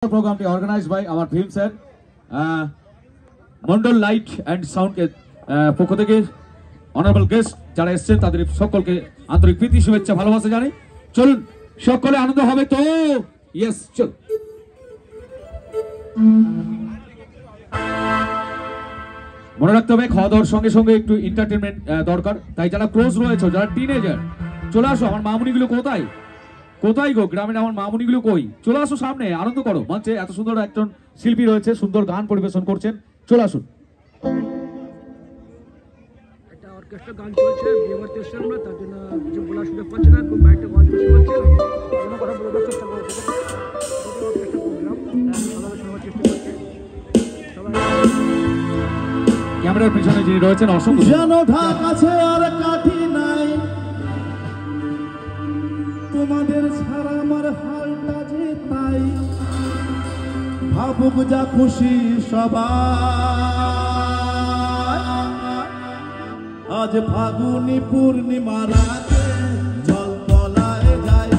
প্রোগ্রামটি organise by আমার film sir Mondal light and sound কে পক্ষ থেকে অনারেবল গেস্ট যারা এসেছেন তাদের সকলকে আন্তরিক প্রীতি শুভেচ্ছা ভালোবাসা জানাই। চলুন সকলে আনন্দ হবে তো। ইয়েস, চল। মনে রাখতে হবে খাওয়া দাওয়ার সঙ্গে সঙ্গে একটু এন্টারটেনমেন্ট দরকার, তাই যারা ক্লোজ রয়েছে, যারা টিনেজার, চলে আসো। আমার মামুনিগুলো কোথায় কোথায় গো? গ্রামের আমার মামুনিগুলো কই? চলে আসো সামনে, আনন্দ করো। মঞ্চে এত সুন্দর একজন শিল্পী রয়েছে, সুন্দর গান পরিবেশন করছেন, চলে আসুন। একটা অর্কেস্ট্রা গান চলছে, বিয়ে বাড়িতে এসেছি আমরা, তার জন্য কিছু বলার সুযোগ পাচ্ছি না, খুব বাইকটা বয়স বেশি হচ্ছে, কোনো কথা বলার চেষ্টা করছি। অর্কেস্ট্রা প্রোগ্রাম সবাই শোনার চেষ্টা করছে। ক্যামেরার পিছনে যিনি রয়েছেন অসংখ্য যেন ঢাক আছে আর কাঠি নাই, তোমাদের ছাড়া আমার হালটা যে তাই। ভাবুক যা খুশি সবাই, আজ ফাগুনি পূর্ণিমা রাতে জল তলায় যায়।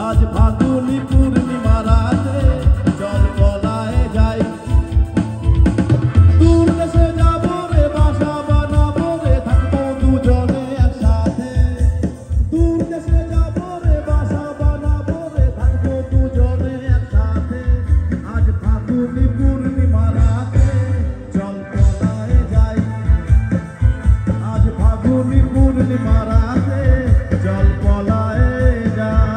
আজ ফাগুনি পূর্ণিমা রাতে জল তলায় যায়। দূর দেশে যাবো রে, বাসা বানাবো রে, থাকবো দুজনে একসাথে। দূর দেশে যাবো রে, বাসা বানাবো রে, থাকবো দুজনে একসাথে। আজ ফাগুনি পূর্ণিমা রাতে জল তলায় যায়। আজ ফাগুনি পূর্ণিমা রাতে জল তলায় যায়।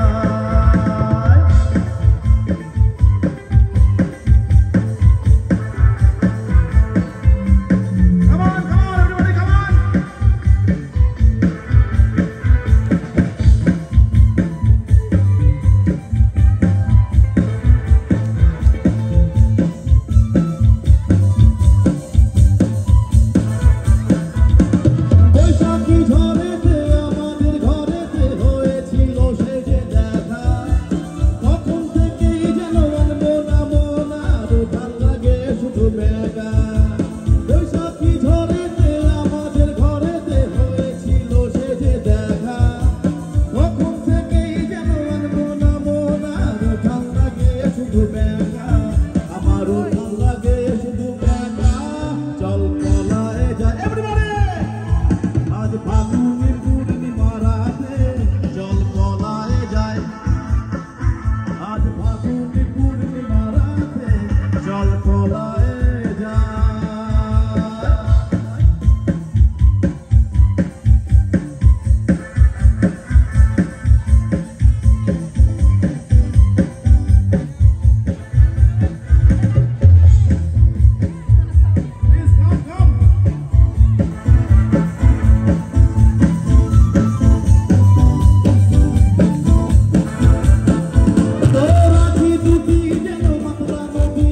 বৈশাখী ঝড়েতে আমাদের ঘরেতে হয়েছিল সে যে দেখা। তখন থেকেই যেন আনবো না মন, আরো ভাল লাগে শুধু মেঘা। বৈশাখী ঝড়েতে আমাদের ঘরেতে হয়েছিল সে যে দেখা। তখন থেকেই যেন আনবো না মন, আরো ভাল লাগে শুধু মেঘা। আমারও ভাল লাগে শুধু মেঘা। চল তলায় যায় এভরিবডি। আজ ফাগুনি পূর্ণিমা রাতে জল তলায় যায়। আজ ফাগুনি পূর্ণিমা রাতে জল তলায় যায়। Please come. তোরা কি দুটি যেন মাতলা নদী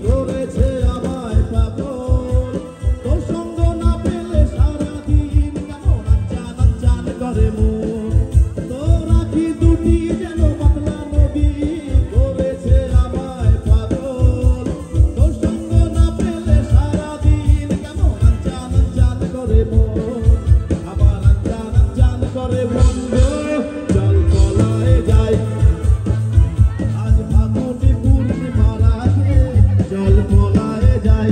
ধরেছে আমায় পাগল। তোর সঙ্গ না পেলে সারাদিন কেমন আনচান করে মন। তোরা কি দুটি যেন মাতলা নদী ধরেছে আমায় পাগল। তোর সঙ্গ না পেলে সারাদিন কেমন আনচান করে মন। আমার আনচান করে মন গো। জল তলায় যায়। আজ ফাগুনি পূর্ণিমা রাতে জল তলায় যায়।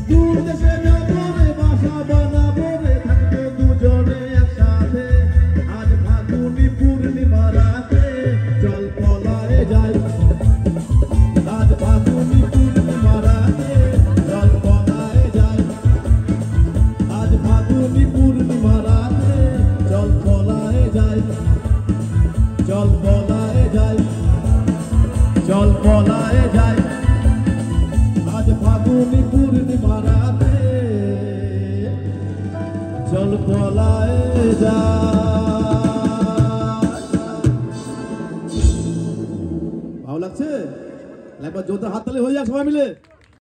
দূর দেশে যাবো রে, বাসা বানাবো রে, থাকবো দুজনে একসাথে। আজ ফাগুনি পূর্ণিমা রাতে জল তলায় যায়। আজ ফাগুনি পূর্ণিমা রাতে জল তলায় যায়। আজ ফাগুনি পূর্ণিমা রাতে জল তলায় যায়। জল তলায় যায়। জল তলায় যায়। আজ ফাগুনি পূর্ণিমা রাতে জল তলায় যায়। ভালো লাগছে? একবার জোরদার হাততালি হয়ে যাক সবাই মিলে।